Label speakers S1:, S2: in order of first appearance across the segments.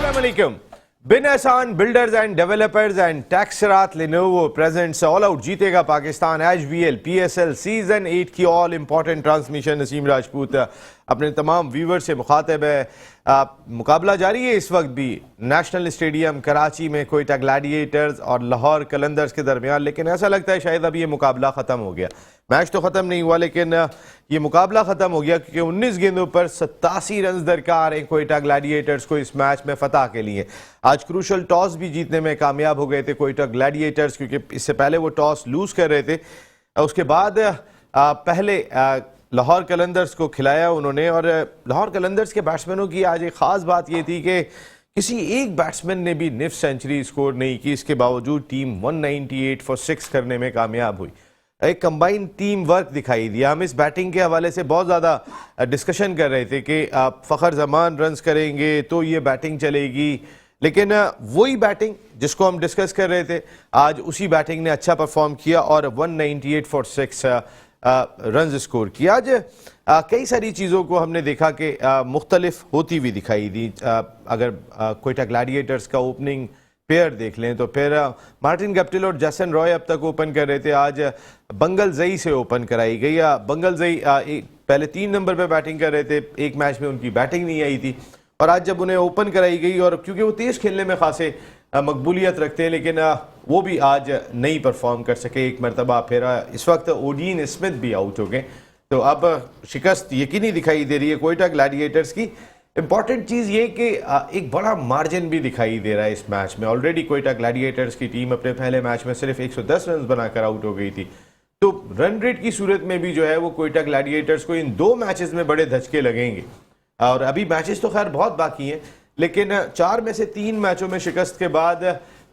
S1: Assalamualaikum. Bin Ehsan builders and developers एंड टैक्सरात Lenovo presents all out जीतेगा पाकिस्तान HBL PSL सीजन 8 की all important transmission. Naseem Rajput अपने तमाम व्यूवर से मुखातिब है। मुकाबला जारी है इस वक्त भी नेशनल स्टेडियम कराची में कोयटा ग्लैडिएटर्स और लाहौर कलंदर्स के दरमियान, लेकिन ऐसा लगता है शायद अभी ये मुकाबला ख़त्म हो गया। मैच तो ख़त्म नहीं हुआ लेकिन ये मुकाबला ख़त्म हो गया क्योंकि 19 गेंदों पर 87 रन दरकार हैं कोयटा ग्लैडिएटर्स को इस मैच में फतह के लिए। आज क्रूशल टॉस भी जीतने में कामयाब हो गए थे कोयटा ग्लैडिएटर्स, क्योंकि इससे पहले वो टॉस लूज कर रहे थे। उसके बाद पहले लाहौर कलंदर्स को खिलाया उन्होंने, और लाहौर कलंदर्स के बैट्समैनों की आज एक ख़ास बात ये थी कि किसी एक बैट्समैन ने भी निफ सेंचुरी स्कोर नहीं की। इसके बावजूद टीम 198 फॉर 6 करने में कामयाब हुई। एक कंबाइंड टीम वर्क दिखाई दिया। हम इस बैटिंग के हवाले से बहुत ज़्यादा डिस्कशन कर रहे थे कि फ़खर जमान रन्स करेंगे तो ये बैटिंग चलेगी, लेकिन वही बैटिंग जिसको हम डिस्कस कर रहे थे आज उसी बैटिंग ने अच्छा परफॉर्म किया और 198 फॉर 6 रन स्कोर किया। आज कई सारी चीज़ों को हमने देखा कि मुख्तलिफ होती हुई दिखाई दी। अगर कोयटा ग्लैडिएटर्स का ओपनिंग पेयर देख लें तो फिर मार्टिन गप्टिल और जैसन रॉय अब तक ओपन कर रहे थे, आज बंगल जई से ओपन कराई गई। बंगल जई पहले 3 नंबर पे बैटिंग कर रहे थे, एक मैच में उनकी बैटिंग नहीं आई थी और आज जब उन्हें ओपन कराई गई, और क्योंकि वो तेज़ खेलने में खासे मकबूलियत रखते हैं, लेकिन वो भी आज नहीं परफॉर्म कर सके एक मरतबा। फिर इस वक्त ओडीन स्मिथ भी आउट हो गए, तो अब शिकस्त यकीनी दिखाई दे रही है कोयटा ग्लैडिएटर्स की। इंपॉर्टेंट चीज़ ये कि एक बड़ा मार्जिन भी दिखाई दे रहा है इस मैच में। ऑलरेडी कोयटा ग्लैडिएटर्स की टीम अपने पहले मैच में सिर्फ 110 रन बनाकर आउट हो गई थी, तो रन रेट की सूरत में भी जो है वो कोयटा ग्लैडिएटर्स को इन 2 मैचेस में बड़े धचके लगेंगे। और अभी मैचेस तो खैर बहुत बाकी हैं, लेकिन 4 में से 3 मैचों में शिकस्त के बाद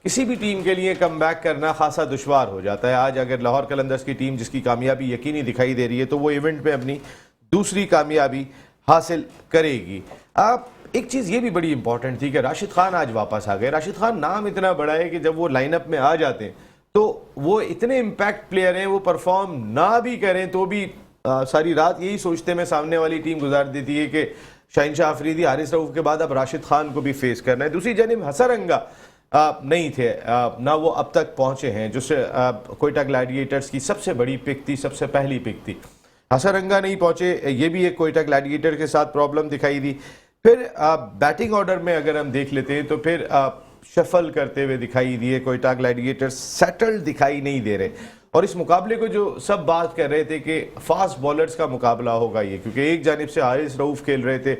S1: किसी भी टीम के लिए कम बैक करना खासा दुश्वार हो जाता है। आज अगर लाहौर कलंदर्स की टीम जिसकी कामयाबी यकीनी दिखाई दे रही है तो वो इवेंट में अपनी दूसरी कामयाबी हासिल करेगी। एक चीज़ ये भी बड़ी इंपॉर्टेंट थी कि राशिद खान आज वापस आ गए। राशिद खान नाम इतना बड़ा है कि जब वो लाइनअप में आ जाते हैं तो वो इतने इम्पैक्ट प्लेयर हैं, वो परफॉर्म ना भी करें तो भी सारी रात यही सोचते में सामने वाली टीम गुजार देती है कि शहनशाह अफरीदी हारिस रऊफ के बाद अब राशिद खान को भी फेस करना है। दूसरी जानिब हसरंगा नहीं थे, ना वो अब तक पहुंचे हैं, जिससे कोयटा ग्लैडिएटर्स की सबसे बड़ी पिक थी, सबसे पहली पिक थी। हसरंगा नहीं पहुंचे, ये भी एक कोयटा ग्लैडिएटर के साथ प्रॉब्लम दिखाई दी। फिर बैटिंग ऑर्डर में अगर हम देख लेते हैं तो फिर शफल करते हुए दिखाई दिए कोयटा ग्लैडिएटर्स, सेटल्ड दिखाई नहीं दे रहे। और इस मुकाबले को जो सब बात कर रहे थे कि फास्ट बॉलर्स का मुकाबला होगा ये, क्योंकि एक जानिब से हारिस रऊफ खेल रहे थे,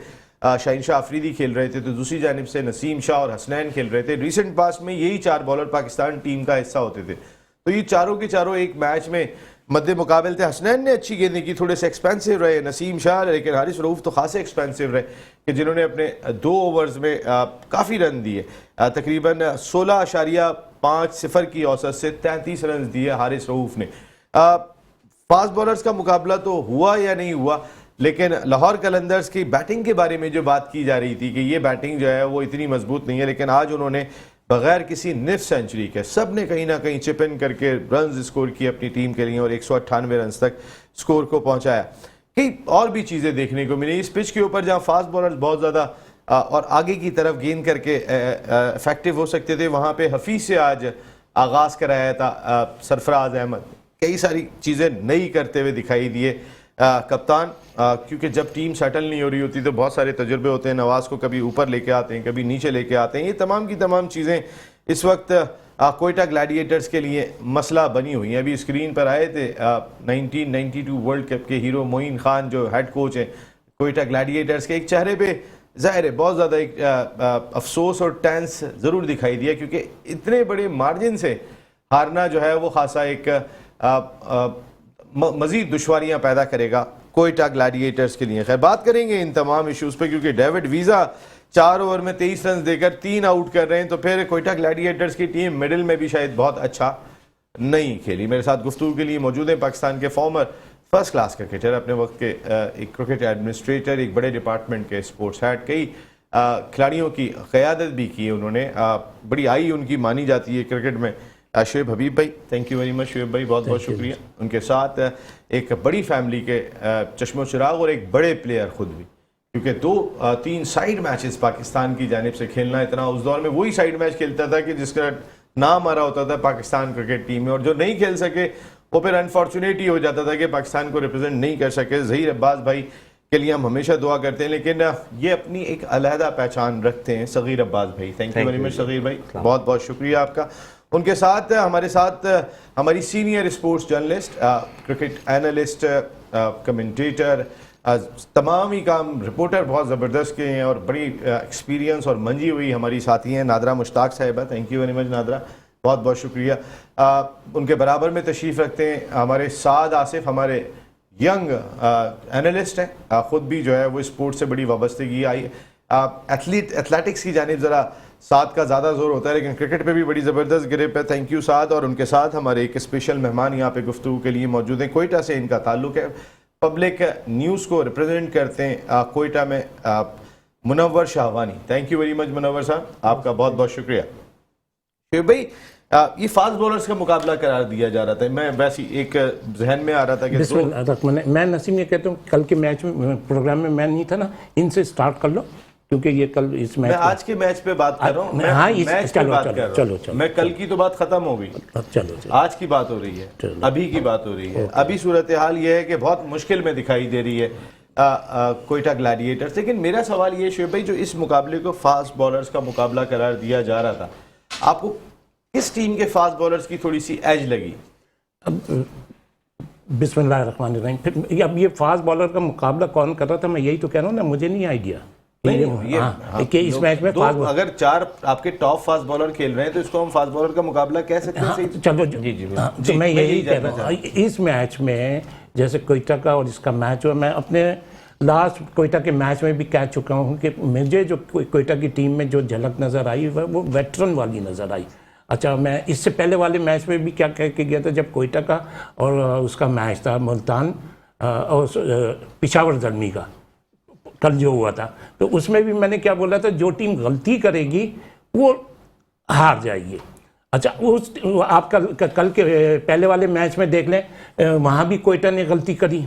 S1: शहनशाह अफरीदी खेल रहे थे, तो दूसरी जानिब से नसीम शाह और हसनैन खेल रहे थे। रिसेंट पास में यही 4 बॉलर पाकिस्तान टीम का हिस्सा होते थे, तो ये चारों के चारों एक मैच में मद्दे मुकाबले थे। हसनैन ने अच्छी गेंदें की, थोड़े से एक्सपेंसिव रहे नसीम शाह, लेकिन हारिस रऊफ तो खासे एक्सपेंसिव रहे कि जिन्होंने अपने 2 ओवर्स में काफ़ी रन दिए। तकरीबन 16.50 की औसत से 33 रन दिए हारिस रऊफ ने। फास्ट बॉलर्स का मुकाबला तो हुआ या नहीं हुआ, लेकिन लाहौर कलंदर्स की बैटिंग के बारे में जो बात की जा रही थी कि ये बैटिंग जो है वो इतनी मजबूत नहीं है, लेकिन आज उन्होंने बगैर किसी निफ सेंचुरी के सब ने कहीं ना कहीं चिप इन करके रन स्कोर किए अपनी टीम के लिए और 198 रन तक स्कोर को पहुंचाया। कई और भी चीज़ें देखने को मिली इस पिच के ऊपर, जहां फास्ट बॉलर्स बहुत ज़्यादा और आगे की तरफ गेंद करके इफेक्टिव हो सकते थे, वहां पे हफीज से आज आगाज़ कराया था सरफराज अहमद। कई सारी चीज़ें नई करते हुए दिखाई दिए कप्तान, क्योंकि जब टीम सेटल नहीं हो रही होती तो बहुत सारे तजुर्बे होते हैं। नवाज़ को कभी ऊपर लेके आते हैं, कभी नीचे लेके आते हैं। ये तमाम की तमाम चीज़ें इस वक्त कोयटा ग्लैडिएटर्स के लिए मसला बनी हुई हैं। अभी स्क्रीन पर आए थे 1992 वर्ल्ड कप के हीरो मोइन खान जो हेड कोच हैं कोयटा ग्लैडिएटर्स के, एक चेहरे पे ज़ाहिर है बहुत ज़्यादा एक अफसोस और टेंस ज़रूर दिखाई दिया, क्योंकि इतने बड़े मार्जिन से हारना जो है वो खासा एक मज़ीद दुश्वारियाँ पैदा करेगा कोयटा ग्लैडिएटर्स के लिए। खैर बात करेंगे इन तमाम इश्यूज़ पे, क्योंकि डेविड वीज़ा 4 ओवर में 23 रन देकर 3 आउट कर रहे हैं, तो फिर कोयटा ग्लैडिएटर्स की टीम मिडिल में भी शायद बहुत अच्छा नहीं खेली। मेरे साथ गुफ्तगू के लिए मौजूद हैं पाकिस्तान के फॉर्मर फर्स्ट क्लास क्रिकेटर, अपने वक्त के एक क्रिकेट एडमिनिस्ट्रेटर, एक बड़े डिपार्टमेंट के स्पोर्ट्स हेड, कई खिलाड़ियों की क़यादत भी की है उन्होंने, बड़ी आई उनकी मानी जाती है क्रिकेट में। शुएब हबीब भाई, thank you very much Shoaib भाई, बहुत बहुत शुक्रिया। उनके साथ एक बड़ी फैमिली के चश्मो चिराग और एक बड़े प्लेयर खुद भी, क्योंकि 2-3 साइड मैचेस पाकिस्तान की जानिब से खेलना, इतना उस दौर में वही साइड मैच खेलता था कि जिसका नाम आ रहा होता था पाकिस्तान क्रिकेट टीम में, और जो नहीं खेल सके वो फिर अनफॉर्चुनेट ही हो जाता था कि पाकिस्तान को रिप्रेजेंट नहीं कर सके। ज़हीर अब्बास भाई के लिए हम हमेशा दुआ करते हैं, लेकिन ये अपनी एक अलहदा पहचान रखते हैं सगीर अब्बास भाई। Thank you very much Sagheer भाई, बहुत बहुत शुक्रिया आपका। उनके साथ हमारे साथ हमारी senior sports journalist, cricket analyst, commentator, तमाम ही काम रिपोर्टर बहुत ज़बरदस्त के हैं और बड़ी एक्सपीरियंस और मंजी हुई हमारी साथी हैं नादरा मुश्ताक साहिबा। Thank you very much NADRA, बहुत बहुत शुक्रिया। उनके बराबर में तशरीफ़ रखते हैं हमारे साद आसिफ, हमारे यंग एनालिस्ट हैं, ख़ुद भी जो है वो स्पोर्ट्स से बड़ी वाबस्तगी आई। एथलेटिक्स की जानिब ज़रा साद का ज़्यादा जोर होता है, लेकिन क्रिकेट पे भी बड़ी ज़बरदस्त ग्रिप है। थैंक यू साद। और उनके साथ हमारे एक स्पेशल मेहमान यहाँ पे गुफ्तगू के लिए मौजूद हैं। कोयटा से इनका ताल्लुक़ है, पब्लिक न्यूज़ को रिप्रेजेंट करते हैं कोयटा में, Munawwar Shahwani. Thank you very much Munawwar साहब, आपका बहुत बहुत शुक्रिया। शुएब भाई, ये फास्ट बॉलर्स का मुकाबला करार दिया जा रहा था, मैं वैसे एक जहन में आ रहा था कि
S2: मैं नसीम ये कहता हूँ कल के मैच में प्रोग्राम में मैं नहीं था ना, इनसे स्टार्ट कर लो, क्योंकि ये कल इस मैच
S1: मैं आज के मैच पे बात कर रहा हूँ।
S2: हाँ,
S1: मैच पे बात कर रहा हूँ। चलो, मैं कल की तो बात खत्म हो गई,
S2: चलो
S1: आज की बात हो रही है, अभी की बात हो रही है। अभी सूरत हाल ये है कि बहुत मुश्किल में दिखाई दे रही है कोयटा ग्लैडिएटर्स। लेकिन मेरा सवाल ये शुएब भाई, जो इस मुकाबले को फास्ट बॉलर्स का मुकाबला करार दिया जा रहा था, आपको किस टीम के फास्ट बॉलर्स की थोड़ी सी एज लगी?
S2: बिस्मिल्लाहिर्रहमानिर्रहीम। फिर अब ये फास्ट बॉलर का मुकाबला कौन कर रहा था, मैं यही तो कह रहा हूँ ना, मुझे नहीं आइडिया कि इस मैच में
S1: अगर 4 आपके टॉप फास्ट बॉलर खेल रहे हैं तो इसको हम फास्ट बॉलर का मुकाबला कह सकते हैं।
S2: चलो तो मैं यही कह रहा हूँ, इस मैच में जैसे कोयटा का और इसका मैच हुआ, मैं अपने लास्ट कोयटा के मैच में भी कह चुका हूँ कि मुझे जो कोयटा की टीम में जो झलक नज़र आई वो वेटरन वाली नज़र आई। अच्छा, मैं इससे पहले वाले मैच में भी क्या कह के गया था, जब कोयटा का और उसका मैच था मुल्तान और पिशावर ज़ल्मी का कल जो हुआ था, तो उसमें भी मैंने क्या बोला था, जो टीम गलती करेगी वो हार जाएगी। अच्छा, उस आप कल के पहले वाले मैच में देख लें, वहाँ भी कोयटा ने गलती करी।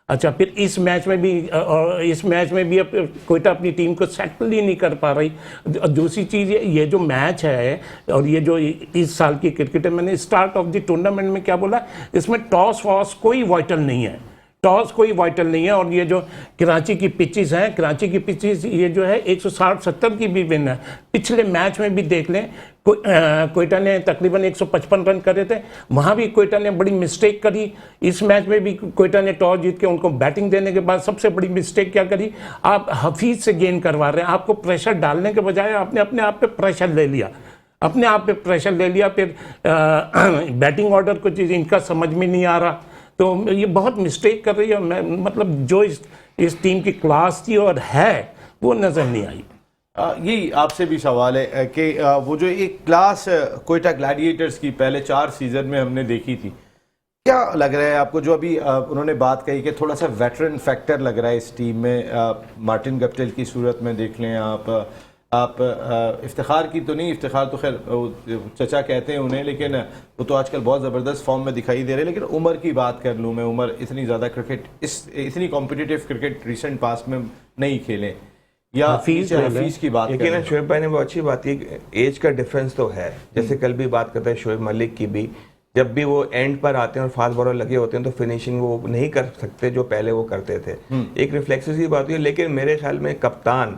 S2: अच्छा, फिर इस मैच में भी, और इस मैच में भी अब कोयटा अपनी टीम को सेटल ही नहीं कर पा रही। दूसरी चीज़ ये जो मैच है और ये जो इस साल की क्रिकेट है, मैंने स्टार्ट ऑफ द टूर्नामेंट में क्या बोला, इसमें टॉस वॉस कोई वाइटल नहीं है, टॉस कोई वाइटल नहीं है। और ये जो कराची की पिचेस हैं, कराची की पिचेस ये जो है 160-70 की भी विन है। पिछले मैच में भी देख लें, कोयटा ने तकरीबन 155 रन करे थे, वहाँ भी कोयटा ने बड़ी मिस्टेक करी। इस मैच में भी कोयटा ने टॉस जीत के उनको बैटिंग देने के बाद सबसे बड़ी मिस्टेक क्या करी, आप हफीज़ से गेंद करवा रहे हैं, आपको प्रेशर डालने के बजाय आपने अपने आप पे प्रेशर ले लिया, अपने आप पे प्रेशर ले लिया। फिर बैटिंग ऑर्डर कुछ इनका समझ में नहीं आ रहा, तो ये बहुत मिस्टेक कर रही है। मैं मतलब जो इस टीम की क्लास थी और है वो नज़र नहीं आई।
S1: यही आपसे भी सवाल है कि वो जो एक क्लास कोयटा ग्लैडिएटर्स की पहले 4 सीज़न में हमने देखी थी, क्या लग रहा है आपको, जो अभी उन्होंने बात कही कि थोड़ा सा वेटरन फैक्टर लग रहा है इस टीम में? मार्टिन गप्टिल की सूरत में देख लें आप इफ्तिखार की तो नहीं, इफ्तिखार तो खैर चचा कहते हैं उन्हें, लेकिन वो तो आजकल बहुत ज़बरदस्त फॉर्म में दिखाई दे रहे हैं। लेकिन उमर की बात कर लूँ मैं, उमर इतनी ज़्यादा क्रिकेट, इतनी कॉम्पिटिटिव क्रिकेट रिसेंट पास में नहीं खेले, या हफीज़ की बात
S3: लेकिन शोएब भाई ने बहुत अच्छी बात की, एज का डिफरेंस तो है। जैसे कल भी बात करते हैं शोएब मलिक की भी, जब भी वो एंड पर आते हैं और फास्ट बॉलर लगे होते हैं तो फिनिशिंग वो नहीं कर सकते जो पहले वो करते थे। एक रिफ्लेक्सिव की बात हुई। लेकिन मेरे ख्याल में कप्तान,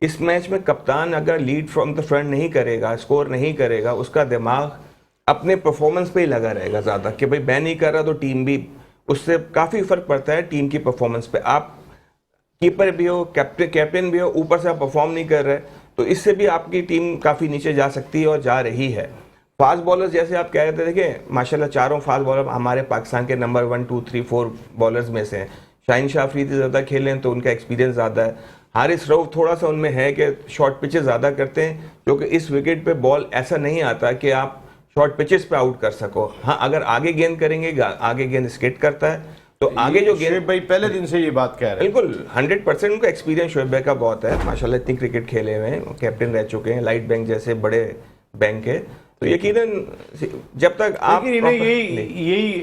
S3: इस मैच में कप्तान अगर लीड फ्रॉम द फ्रंट नहीं करेगा, स्कोर नहीं करेगा, उसका दिमाग अपने परफॉर्मेंस पे ही लगा रहेगा ज़्यादा, कि भाई मैं नहीं कर रहा तो टीम भी, उससे काफ़ी फ़र्क पड़ता है टीम की परफॉर्मेंस पे। आप कीपर भी हो, कैप्टन भी हो, ऊपर से आप परफॉर्म नहीं कर रहे तो इससे भी आपकी टीम काफ़ी नीचे जा सकती है और जा रही है। फास्ट बॉलर्स जैसे आप कह रहे थे, देखिए माशाल्लाह चारों फास्ट बॉलर हमारे पाकिस्तान के नंबर 1, 2, 3, 4 बॉलर्स में से हैं। शाहीन शाह अफरीदी ज़्यादा खेलें तो उनका एक्सपीरियंस ज़्यादा है। हारिस रऊफ थोड़ा सा उनमें है कि शॉर्ट पिचेस ज़्यादा करते हैं, क्योंकि इस विकेट पे बॉल ऐसा नहीं आता कि आप शॉर्ट पिचेस पे आउट कर सको। हाँ, अगर आगे गेंद करेंगे, आगे गेंद स्किट करता है तो आगे जो गेंद,
S1: शोएब भाई पहले दिन से ये बात कह रहे हैं।
S3: बिल्कुल 100% उनका एक्सपीरियंस शोएब भाई का बहुत है माशाल्लाह, इतनी क्रिकेट खेले हुए हैं, कैप्टन रह चुके हैं लाइट बैंक जैसे बड़े बैंक है, तो यकीनन जब तक आप
S1: लेकिन इन्हें यही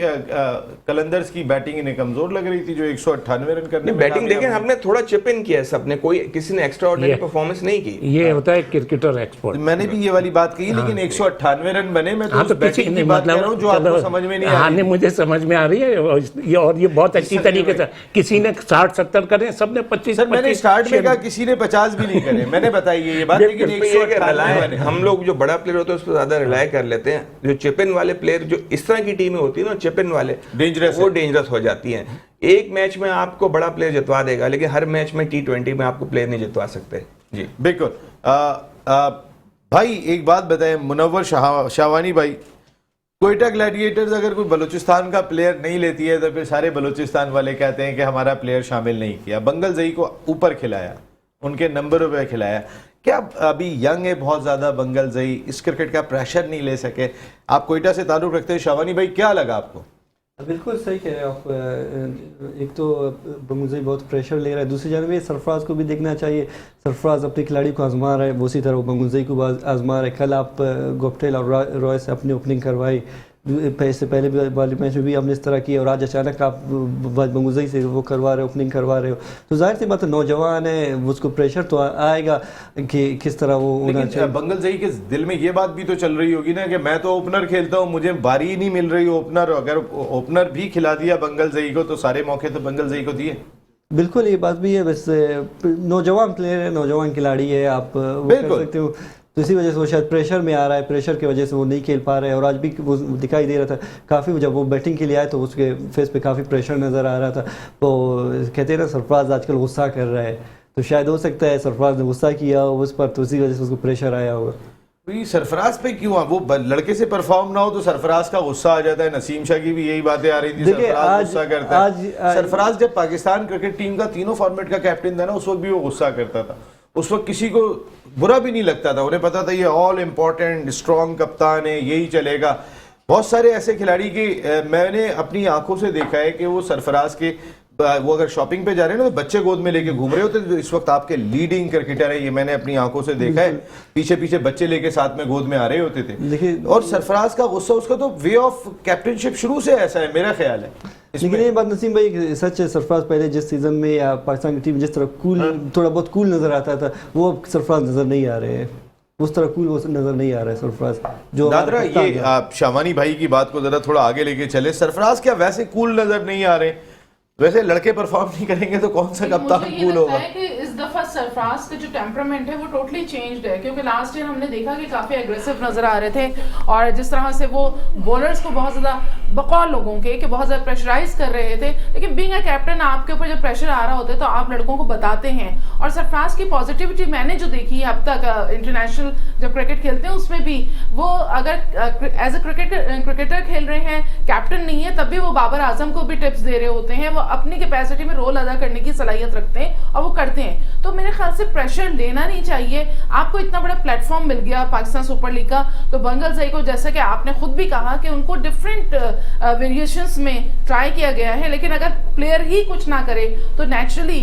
S1: कलंदर्स की बैटिंग इन्हें कमजोर लग रही थी जो 198 रन करने में
S3: बैटिंग
S1: कामयाब
S3: देखें,
S1: हुए।
S3: हमने थोड़ा चिप इन किया है सबने, कोई किसी ने एक्स्ट्रा ऑर्डिनरी परफॉर्मेंस नहीं की।
S2: ये होता है क्रिकेटर एक्सपर्ट।
S1: मैंने भी ये वाली बात कही, लेकिन 198 रन बने, मैं तो
S2: हाँ,
S1: उस
S2: तो किसी
S1: बैटिंग की
S2: ने
S1: बात कर रहा हूँ जो आपको समझ में नहीं आ
S2: हाँ
S1: रही।
S2: नहीं, मुझे समझ में आ रही है और ये बहुत अच्छी तरीके से किसी ने 60-70 करे, सबने 25।
S1: सर मैंने स्टार्ट में कहा किसी ने 50 भी नहीं करे, मैंने बताई ये बात, लेकिन
S3: तो ये कि
S1: 198 बने।
S3: हम लोग जो बड़ा प्लेयर होते हैं उस पर ज्यादा रिलाय कर लेते हैं। जो चिप इन वाले प्लेयर जो इस तरह की टीमें होती है ना, चिप इन वाले
S1: Dangerous
S3: वो
S1: है।
S3: डेंजरस हो जाती हैं। एक मैच में आपको बड़ा प्लेयर जितवा देगा, लेकिन हर मैच में T20 में आपको प्लेयर नहीं जितवा सकते। जी
S1: बिल्कुल। भाई एक बात बताएं, मुनव्वर शाहवानी भाई, कोयटा ग्लैडिएटर्स अगर कोई बलूचिस्तान का प्लेयर नहीं लेती है तो फिर सारे बलूचिस्तान वाले कहते हैं कि हमारा प्लेयर शामिल नहीं किया। बंगल जई को ऊपर खिलाया, उनके नंबरों पे खिलाया। क्या अभी यंग है बहुत ज़्यादा बंगल जई, इस क्रिकेट का प्रेशर नहीं ले सके? आप कोयटा से ताल्लुक़ रखते हैं, शाहवानी भाई क्या लगा आपको?
S4: बिल्कुल सही कह रहे हैं आप। एक तो बंगुज़ई बहुत प्रेशर ले रहा है, दूसरी जानब सरफराज को भी देखना चाहिए। सरफराज अपने खिलाड़ी को आजमा रहा है, उसी तरह वो बंगुज़ई को आजमा रहा है। कल आप गोप्टेल और रॉय से अपनी ओपनिंग करवाई, इससे पहले भी वाले मैच में भी आपने इस तरह किया, और आज अचानक आप बंगुज़ई से वो करवा रहे हो, ओपनिंग करवा रहे हो। तो जाहिर सी बात है नौजवान है, उसको प्रेशर तो आएगा कि किस तरह वो होना चाहिए।
S1: बंगल जई के दिल में ये बात भी तो चल रही होगी ना कि मैं तो ओपनर खेलता हूँ, मुझे बारी ही नहीं मिल रही ओपनर। अगर ओपनर भी खिला दिया बंगल जई को तो सारे मौके तो बंगल जई को दिए।
S4: बिल्कुल ये बात भी है, वैसे नौजवान प्लेयर है, नौजवान खिलाड़ी है, आप वो कर सकते हो। तो इसी वजह से वो शायद प्रेशर में आ रहा है, प्रेशर की वजह से वो नहीं खेल पा रहे हैं। और आज भी वो दिखाई दे रहा था काफ़ी, जब वो बैटिंग के लिए आए तो उसके फेस पे काफ़ी प्रेशर नज़र आ रहा था। तो कहते हैं ना सरफराज आजकल गुस्सा कर रहा है, तो शायद हो सकता है सरफराज ने गुस्सा किया हो उस पर, तो उसी वजह से उसको प्रेशर आया होगा।
S1: तो सरफराज पे क्यों वो लड़के से परफॉर्म ना हो तो सरफराज का गुस्सा आ जाता है। नसीम शाह की भी यही बातें आ रही थी, सरफराज गुस्सा करता है। सरफराज जब पाकिस्तान क्रिकेट टीम का तीनों फॉर्मेट का कैप्टन था ना, उस वक्त भी वो गुस्सा करता था। उस वक्त किसी को बुरा भी नहीं लगता था, उन्हें पता था ये ऑल इम्पोर्टेंट स्ट्रॉन्ग कप्तान है, यही चलेगा। बहुत सारे ऐसे खिलाड़ी की मैंने अपनी आंखों से देखा है कि वो सरफराज के वो अगर शॉपिंग पे जा रहे हैं ना तो बच्चे गोद में लेके घूम रहे होते थे। इस वक्त आपके लीडिंग क्रिकेटर है, ये मैंने अपनी आंखों से देखा है, पीछे पीछे बच्चे लेके साथ में गोद में आ रहे होते थे। और सरफराज का गुस्सा, उसका तो वे ऑफ कैप्टनशिप शुरू से ऐसा है, मेरा ख्याल है।
S4: लेकिन ये बात नसीम भाई सच है, सरफराज पहले जिस सीजन में या पाकिस्तान की टीम जिस तरह कूल थोड़ा बहुत कूल नजर आता था, वो अब सरफराज नजर नहीं आ रहे हैं, उस तरह कूल वो नजर नहीं आ रहा है सरफराज। जो
S1: दादरा, ये आप शामानी भाई की बात को जरा थोड़ा आगे लेके चले। सरफराज क्या वैसे कूल नजर नहीं आ रहे? वैसे लड़के परफॉर्म नहीं करेंगे तो कौन सा कप्तान कूल होगा?
S5: कि इस दफा सरफराज का जो टेम्परामेंट है वो टोटली चेंज्ड है, क्योंकि लास्ट ईयर हमने देखा कि काफी एग्रेसिव नजर आ रहे थे, और जिस तरह से वो बॉलर्स को बहुत ज्यादा बकौल लोगों के कि बहुत ज्यादा प्रेशराइज कर रहे थे। लेकिन बीइंग अ कैप्टन आपके ऊपर जब प्रेशर आ रहा होता है तो आप लड़कों को बताते हैं। और सरफराज की पॉजिटिविटी मैंने जो देखी है अब तक इंटरनेशनल जब क्रिकेट खेलते हैं उसमें भी, वो अगर एज अ क्रिकेटर खेल रहे हैं, कैप्टन नहीं है, तब भी वो बाबर आजम को भी टिप्स दे रहे होते हैं। वो अपनी कैपेसिटी में रोल अदा करने की सलाहियत रखते हैं और वो करते हैं। तो मेरे ख्याल से प्रेशर लेना नहीं चाहिए। आपको इतना बड़ा प्लेटफॉर्म मिल गया पाकिस्तान सुपर लीग का, तो बंगल जई को जैसा कि आपने खुद भी कहा कि उनको डिफरेंट वेरिएशंस में ट्राई किया गया है, लेकिन अगर प्लेयर ही कुछ ना करे तो नेचुरली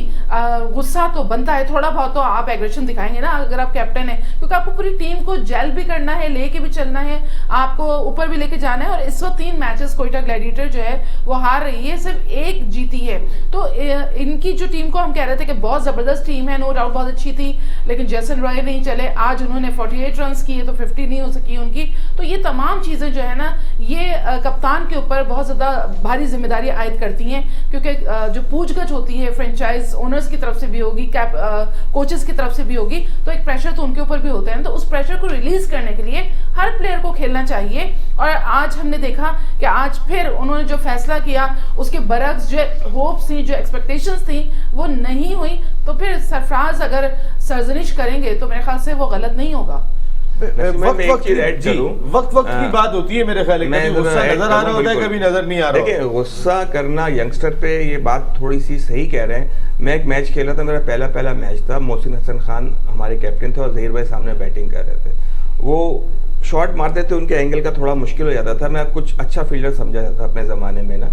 S5: गुस्सा तो बनता है। थोड़ा बहुत तो आप एग्रेशन दिखाएंगे ना अगर आप कैप्टन है, क्योंकि आपको पूरी टीम को जेल भी करना है, लेके भी चलना है, आपको ऊपर भी लेके जाना है। और इस वक्त 3 मैचेस कोयटा ग्लैडिएटर जो है वो हार रही है, सिर्फ 1 जीती है। तो इनकी जो टीम को हम कह रहे थे कि बहुत जबरदस्त टीम है, नो डाउट बहुत अच्छी थी, लेकिन जैसन रॉय नहीं चले। आज उन्होंने 48 रन किए तो 50 नहीं हो सकी उनकी। तो ये तमाम चीजें जो है ना, ये कप्तान के ऊपर बहुत ज्यादा भारी जिम्मेदारी आयद करती हैं, क्योंकि जो पूछगछ होती है फ्रेंचाइज ओनर्स की तरफ से भी होगी, कोचेस की तरफ से भी होगी, तो एक प्रेशर तो उनके ऊपर भी होता है। तो उस प्रेशर को रिलीज करने के लिए हर प्लेयर को खेलना चाहिए। और आज हमने देखा कि आज फिर उन्होंने जो फैसला किया उसके बरक्स जो होप्स थी, जो एक्सपेक्टेशंस थी, वो नहीं हुई। तो फिर सरफराज अगर सरजनिश करेंगे तो मेरे ख्याल से वो गलत नहीं होगा।
S1: वक्त की बात होती है मेरे ख्याल में, गुस्सा नजर आ रहा होता है, कभी नजर नहीं आ रहा।
S3: देखिए, गुस्सा करना यंगस्टर पे, ये बात थोड़ी सी सही कह रहे हैं। मैं एक मैच खेला था, मेरा पहला मैच था, मोहसिन हसन खान हमारे कैप्टन थे और जहीर भाई सामने बैटिंग कर रहे थे। वो शॉट मारते थे, उनके एंगल का थोड़ा मुश्किल हो जाता था। मैं कुछ अच्छा फील्डर समझा जाता था अपने ज़माने में ना,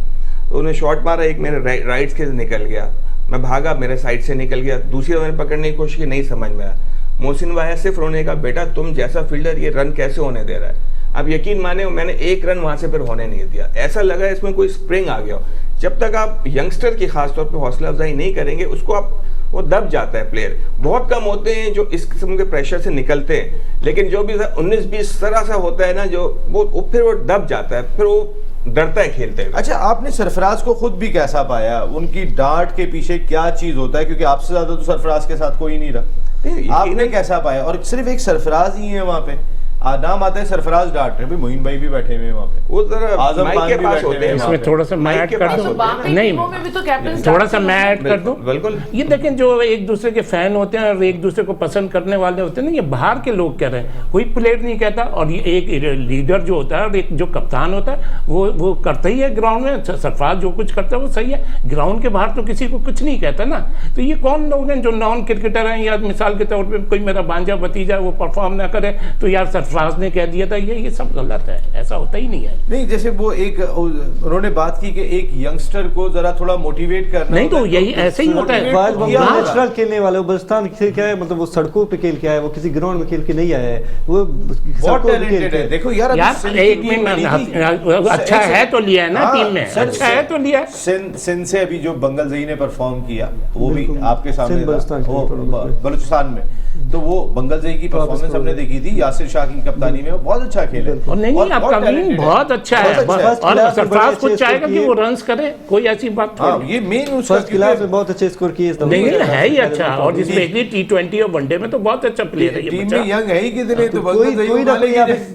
S3: तो उन्हें शॉट मारा, एक मेरे राइट से निकल गया, मैं भागा, मेरे साइड से निकल गया, दूसरी बार मैंने पकड़ने की कोशिश की, नहीं समझ में आया। मोहसिन भाई सिर्फ उन्होंने कहा, बेटा तुम जैसा फील्डर ये रन कैसे होने दे रहा है, आप यकीन माने मैंने 1 रन वहां से फिर होने नहीं दिया, ऐसा लगा इसमें कोई स्प्रिंग आ गया हो। जब तक आप यंगस्टर की खासतौर पे हौसला अफजाई नहीं करेंगे उसको आप, वो दब जाता है। प्लेयर बहुत कम होते हैं जो इस किस्म के प्रेशर से निकलते हैं, लेकिन जो भी 19-20 तरह सा होता है ना जो वो फिर वो दब जाता है, फिर वो डरता है खेलते हुए।
S1: अच्छा, आपने सरफराज को खुद भी कैसा पाया? उनकी डांट के पीछे क्या चीज होता है? क्योंकि आपसे ज्यादा तो सरफराज के साथ कोई नहीं रहा, आपने कैसा पाया? और सिर्फ एक सरफराज ही है वहां पे, नाम आता है सरफराज डांट रहे, भाई मोइन भाई भी बैठे हुए हैं वहाँ पे,
S3: वो जरा
S1: आजम
S3: माइक
S1: खान
S3: के
S1: भी
S3: पास
S1: बैठे
S3: होते
S1: हैं
S3: हैं,
S2: इसमें थोड़ा सा मैं ऐड कर दूं, नहीं थोड़ा सा मैं ऐड कर दूं।
S3: बिल्कुल।
S2: ये देखें, जो एक दूसरे के फैन होते हैं और एक दूसरे को पसंद करने वाले होते हैं ना, ये बाहर के लोग कह रहे हैं, कोई प्लेयर नहीं कहता। और ये एक लीडर जो होता है और एक जो कप्तान होता है वो करता ही है ग्राउंड में। सरफराज जो कुछ करता है वो सही है, ग्राउंड के बाहर तो किसी को कुछ नहीं कहता ना। तो ये कौन लोग हैं जो नॉन क्रिकेटर हैं, या मिसाल के तौर पर कोई मेरा भांजा भतीजा वो परफॉर्म ना करे तो यार सरफराज ने कह दिया था, ये सब गलत है, ऐसा होता ही नहीं है।
S1: नहीं, जैसे वो एक उन्होंने बात की कि एक यंगस्टर को जरा थोड़ा मोटिवेट करना,
S2: नहीं तो यही ऐसे ही होता है।
S4: नेचुरल खेलने वाला, वो बलस्तान खेल के आया, मतलब वो सड़कों पे खेल के आया, वो किसी ग्राउंड में खेल के नहीं आया है, वो
S1: बहुत टैलेंटेड है। देखो यार
S2: एक मिनट, अच्छा है तो लिया है ना टीम में, अच्छा है तो लिया।
S1: सिंध से अभी जो बंगल जई ने परफॉर्म किया वो भी आपके सामने
S4: बलूचिस्तान
S1: में, तो वो बंगल जई की परफॉर्मेंस हमने देखी थी यासिर शाह की कप्तानी में, वो बहुत अच्छा खेले।
S2: और नहीं, आपका विंग बहुत अच्छा है, और सरफराज खुद चाहेगा कि वो रन्स करे, कोई ऐसी बात
S1: नहीं। ये मेन
S4: फर्स्ट क्लास में बहुत अच्छे स्कोर किए,
S2: नहीं है ही अच्छा, और जिसमें T20 और वनडे में तो बहुत अच्छा प्लेयर है।
S1: टीम में यंग है ही कितने, तो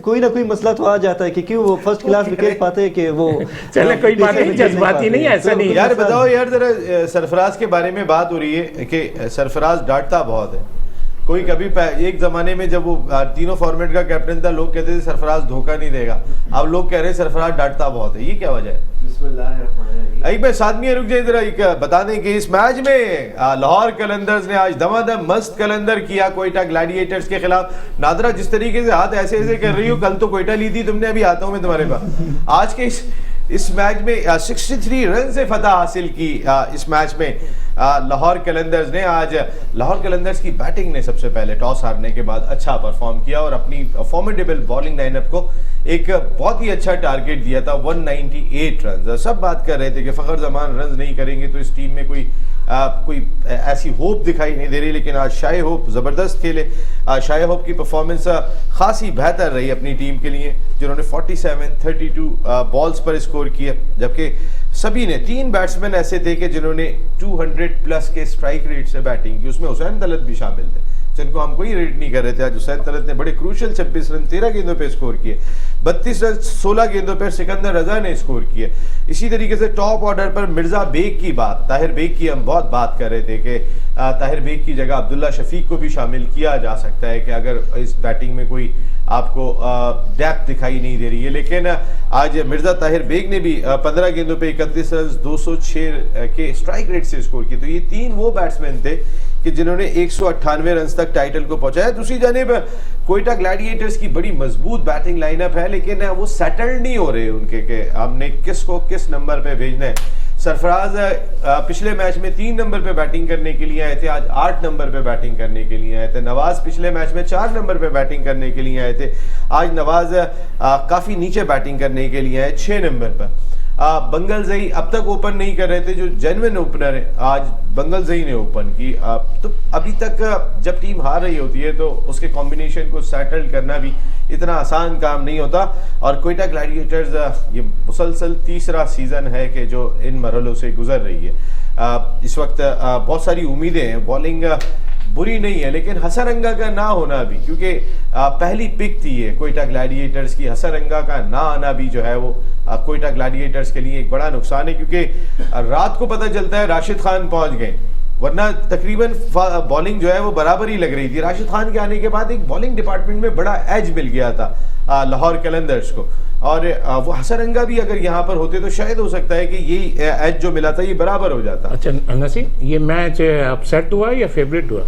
S4: कोई ना कोई मसला तो आ जाता है कि क्यों वो फर्स्ट क्लास में खेल पाते हैं कि वो
S2: चले, कोई बात नहीं, जज्बाती नहीं, ऐसा नहीं।
S1: यार बताओ यार, जरा सरफराज के बारे में बात हो रही है कि सरफराज डांटता बहुत है। कोई कभी एक जमाने में जब वो तीनों फॉर्मेट का कैप्टन था, लोग कहते थे सरफराज धोखा नहीं देगा, अब लोग कह रहे हैं सरफराज डांटता बहुत है। ये क्या वजह है? एक बार सादमी रुक जाए जरा, बता दें कि इस मैच में लाहौर कलंदर्स ने आज दमादम मस्त कलंदर किया कोयटा ग्लैडिएटर्स के खिलाफ। नादरा, जिस तरीके से हाथ ऐसे ऐसे कर रही हो, कल तो कोयटा ली थी तुमने, अभी आता हूं मैं तुम्हारे पास। आज के इस मैच में 63 रन से फतह हासिल की। इस मैच में लाहौर कलंदर्स ने, आज लाहौर कलंदर्स की बैटिंग ने सबसे पहले टॉस हारने के बाद अच्छा परफॉर्म किया और अपनी फॉर्मिडेबल बॉलिंग लाइनअप को एक बहुत ही अच्छा टारगेट दिया था, 198 रन। सब बात कर रहे थे कि फखर जमान रन नहीं करेंगे तो इस टीम में कोई ऐसी होप दिखाई नहीं दे रही, लेकिन आज शाय होप ज़बरदस्त खेले। शाय होप की परफॉर्मेंस खासी बेहतर रही अपनी टीम के लिए, जिन्होंने 47-32 बॉल्स पर स्कोर किए, जबकि सभी ने 3 बैट्समैन ऐसे थे कि जिन्होंने 200 प्लस के स्ट्राइक रेट से बैटिंग की, उसमें हुसैन तलत भी शामिल थे, जिनको हम कोई रेट नहीं कर रहे थे। आज हुसैन तलत ने बड़े क्रूशल 26 रन 13 गेंदों पे स्कोर किए, 32 रन 16 गेंदों पर सिकंदर रजा ने स्कोर किए। इसी तरीके से टॉप ऑर्डर पर मिर्जा बेग की बात, ताहिर बेग की हम बहुत बात कर रहे थे कि ताहिर बेग की जगह अब्दुल्ला शफीक को भी शामिल किया जा सकता है कि अगर इस बैटिंग में कोई आपको डेप्थ दिखाई नहीं दे रही है। लेकिन आज मिर्जा ताहिर बेग ने भी 15 गेंदों पे 31 रन 206 के स्ट्राइक रेट से स्कोर किए। तो ये 3 वो बैट्समैन थे कि जिन्होंने 198 रन तक टाइटल को पहुंचाया। दूसरी जानिब कोयटा ग्लैडिएटर्स की बड़ी मजबूत बैटिंग लाइनअप है, लेकिन वो सेटल्ड नहीं हो रहे उनके कि हमने किसको किस नंबर पे भेजना है। सरफराज पिछले मैच में 3 नंबर पे बैटिंग करने के लिए आए थे, आज 8 नंबर पे बैटिंग करने के लिए आए थे। नवाज पिछले मैच में 4 नंबर पे बैटिंग करने के लिए आए थे, आज नवाज काफी नीचे बैटिंग करने के लिए आए 6 नंबर पर। बंगल जई अब तक ओपन नहीं कर रहे थे, जो जेन्युइन ओपनर है आज बंगल जई ने ओपन की। तो अभी तक जब टीम हार रही होती है तो उसके कॉम्बिनेशन को सेटल करना भी इतना आसान काम नहीं होता। और कोयटा ग्लैडिएटर्स ये मुसलसल तीसरा सीजन है कि जो इन मरहलों से गुजर रही है। इस वक्त बहुत सारी उम्मीदें हैं, बॉलिंग बुरी नहीं है, लेकिन हसरंगा का ना होना भी, क्योंकि पहली पिक थी ये कोयटा ग्लैडिएटर्स की, हसरंगा का ना आना भी जो है वो कोयटा ग्लैडिएटर्स के लिए एक बड़ा नुकसान है। क्योंकि रात को पता चलता है राशिद खान पहुंच गए, वरना तकरीबन बॉलिंग जो है वो बराबर ही लग रही थी। राशिद खान के आने के बाद एक बॉलिंग डिपार्टमेंट में बड़ा एज मिल गया था लाहौर कलंदर्स को, और वो हसरंगा भी अगर यहाँ पर होते तो शायद हो सकता है कि ये एज जो मिला था ये बराबर हो जाता।
S2: अच्छा नसीम, ये मैच अपसेट हुआ या फेवरेट हुआ?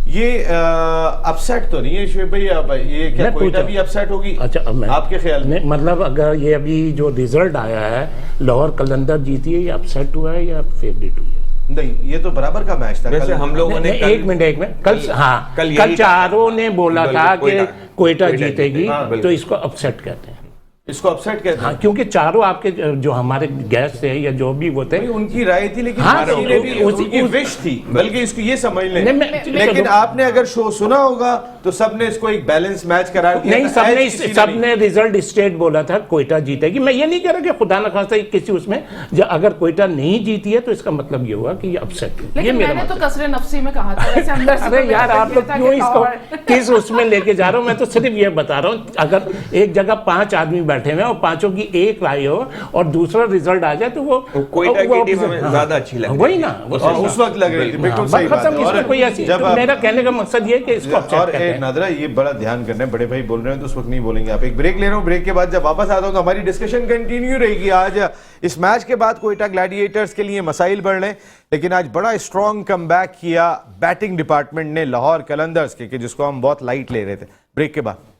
S1: ये अपसेट तो नहीं है शुएब भाई, ये क्या कोयटा भी अपसेट होगी?
S2: अच्छा,
S1: आपके ख्याल में?
S2: मतलब अगर ये अभी जो रिजल्ट आया है लाहौर कलंदर जीती है, ये अपसेट हुआ है या फेवरेट हुई है?
S1: नहीं, ये तो बराबर का मैच था।
S3: वैसे हम लोगों ने
S2: एक मिनट कल चारों ने बोला था कि कोयटा जीतेगी
S3: हाँ,
S2: तो इसको अपसेट कहते हैं।
S1: इसको अपसेट कहते हैं।
S2: हाँ, क्योंकि चारों आपके जो हमारे गेस्ट थे या जो भी वो थे,
S1: भाई उनकी राय थी, लेकिन
S2: हाँ,
S1: किसी ने भी उनकी विश थी, बल्कि इसको ये समझ लें।
S2: नहीं, मैं-
S1: लेकिन आपने अगर शो सुना होगा तो सबने इसको एक बैलेंस मैच करार दिया
S2: नहीं,
S1: था, ऐज किसी ने
S2: सबने रिजल्ट स्टेट बोला था कोयटा जीतेगी। मैं ये नहीं कह रहा कि खुदा न खास्ता किसी उसमें अगर कोयटा नहीं जीती है तो इसका मतलब ये हुआ कि ये अपसेट हुई। ये
S5: लेकिन
S2: मेरा
S5: मैंने तो
S2: मतलब।
S5: कसरे नफसी में कहा था, वैसे अंदर से
S2: अरे
S5: तो मेरा
S2: यार, आप
S5: ये
S2: लोग
S5: था
S2: क्यों
S5: कि
S2: इसको
S5: power-
S2: किस उसमें लेके जा रहे हो? मैं तो सिर्फ ये बता रहा हूँ, अगर एक जगह 5 आदमी बैठे हुए और पांचों की एक राय हो और दूसरा रिजल्ट आ जाए तो वो
S3: कोयटा की टीम
S2: हाँ,
S3: हमें ज्यादा अच्छी लगी।
S2: वही ना,
S1: उस वक्त लग रही थी, बिल्कुल सही बात है।
S2: इसमें कोई ऐसी,
S1: जब
S2: तो
S1: आप-
S2: मेरा कहने का मकसद ये है कि इसको अपसेट
S1: और
S2: कहते हैं।
S1: नादरा, ये बड़ा ध्यान करना है, बड़े भाई बोल रहे हैं तो उस वक्त नहीं बोलेंगे। आप एक ब्रेक ले रहे हो, ब्रेक के बाद जब वापस आता हूं तो हमारी डिस्कशन कंटिन्यू रहेगी। आज इस मैच के बाद कोयटा ग्लैडिएटर्स के लिए मसाइल बढ़ रहे हैं, लेकिन आज बड़ा स्ट्रॉन्ग कमबैक किया बैटिंग डिपार्टमेंट ने लाहौर कलंदर्स के, जिसको हम बहुत लाइट ले रहे थे। ब्रेक के बाद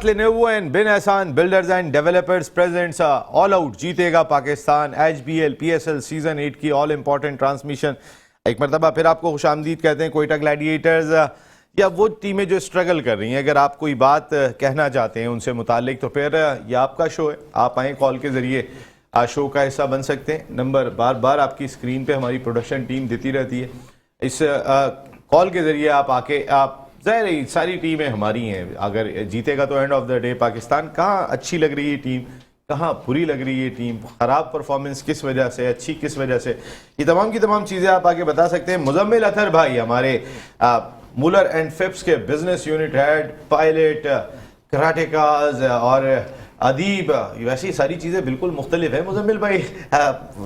S1: Lenovo and Bin Ehsan Builders and Developers presents all out जीतेगा पाकिस्तान HBL PSL सीजन 8 की ऑल इंपॉर्टेंट ट्रांसमिशन। एक मरतबा फिर आपको खुशामदीद कहते हैं। कोयटा ग्लैडिएटर्स या वो टीमें जो स्ट्रगल कर रही हैं, अगर आप कोई बात कहना चाहते हैं उनसे मुतालिक तो फिर ये आपका शो है। आप आएँ, कॉल के ज़रिए शो का हिस्सा बन सकते हैं। नंबर बार बार आपकी स्क्रीन पे हमारी प्रोडक्शन टीम देती रहती है। इस कॉल के ज़रिए आप आके, आप ज़ाहिर है सारी टीमें हमारी हैं, अगर जीतेगा तो end of the day Pakistan कहाँ अच्छी लग रही है टीम, कहाँ बुरी लग रही है टीम, ख़राब परफॉर्मेंस किस वजह से, अच्छी किस वजह से, ये तमाम की तमाम चीज़ें आप आगे बता सकते हैं। मुजम्मिल अतर भाई हमारे मुलर एंड फिप्स के बिजनेस यूनिट हेड, पायलट, कराटेकाज और अदीब, वैसी सारी चीज़ें बिल्कुल मुख्तलिफ है। मुजम्मिल भाई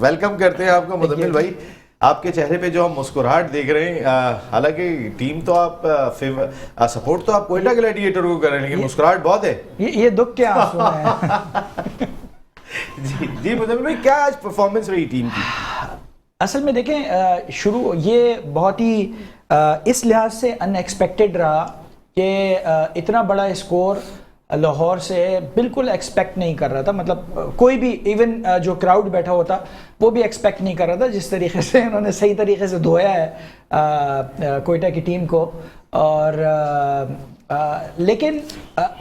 S1: वेलकम करते हैं आपको। मुजम्मिल भाई, आपके चेहरे पे जो हम मुस्कुराहट देख रहे हैं, हालांकि टीम तो आप सपोर्ट तो आप कोयटा ग्लैडिएटर को कर रहे हैं, लेकिन मुस्कुराहट बहुत है।
S6: ये दुख के आंसू हैं।
S1: जी मुजम्मिल भाई, क्या आज परफॉर्मेंस रही टीम की?
S6: असल में देखें, शुरू ये बहुत ही इस लिहाज से अनएक्सपेक्टेड रहा कि इतना बड़ा स्कोर लाहौर से बिल्कुल एक्सपेक्ट नहीं कर रहा था। मतलब कोई भी, इवन जो क्राउड बैठा हुआ था वो भी एक्सपेक्ट नहीं कर रहा था जिस तरीके से इन्होंने सही तरीके से धोया है कोयटा की टीम को। और लेकिन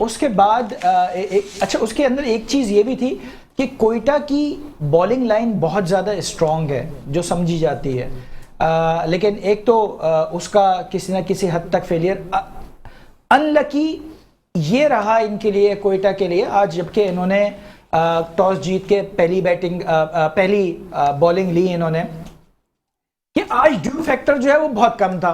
S6: उसके बाद अच्छा, उसके अंदर एक चीज़ ये भी थी कि कोयटा की बॉलिंग लाइन बहुत ज़्यादा स्ट्रॉन्ग है जो समझी जाती है, लेकिन एक तो उसका किसी न किसी हद तक फेलियर अनलकी ये रहा इनके लिए, कोयटा के लिए आज, जबकि इन्होंने टॉस जीत के पहली बॉलिंग ली इन्होंने, कि आज ड्यू फैक्टर जो है वो बहुत कम था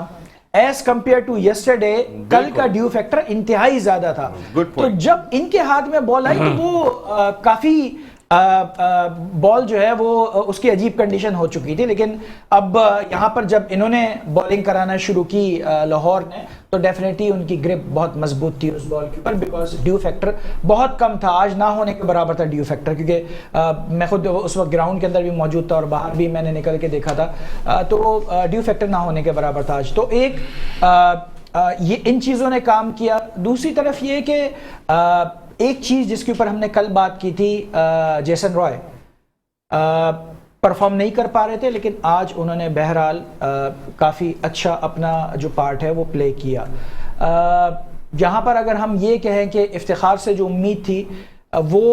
S6: एज कंपेयर टू यस्टरडे। कल का ड्यू फैक्टर इंतहाई ज्यादा था। तो जब इनके हाथ में बॉल आई तो वो काफी बॉल जो है वो उसकी अजीब कंडीशन हो चुकी थी। लेकिन अब यहाँ पर जब इन्होंने बॉलिंग कराना शुरू की लाहौर ने, तो डेफिनेटली उनकी ग्रिप बहुत मजबूत थी उस बॉल के ऊपर, बिकॉज ड्यू फैक्टर बहुत कम था। आज ना होने के बराबर था ड्यू फैक्टर, क्योंकि मैं खुद उस वक्त ग्राउंड के अंदर भी मौजूद था और बाहर भी मैंने निकल के देखा था, तो ड्यू फैक्टर ना होने के बराबर था आज। तो एक ये इन चीज़ों ने काम किया। दूसरी तरफ ये कि एक चीज़ जिसके ऊपर हमने कल बात की थी, जेसन रॉय परफॉर्म नहीं कर पा रहे थे, लेकिन आज उन्होंने बहरहाल काफ़ी अच्छा अपना जो पार्ट है वो प्ले किया। जहाँ पर अगर हम ये कहें कि इफ्तिखार से जो उम्मीद थी वो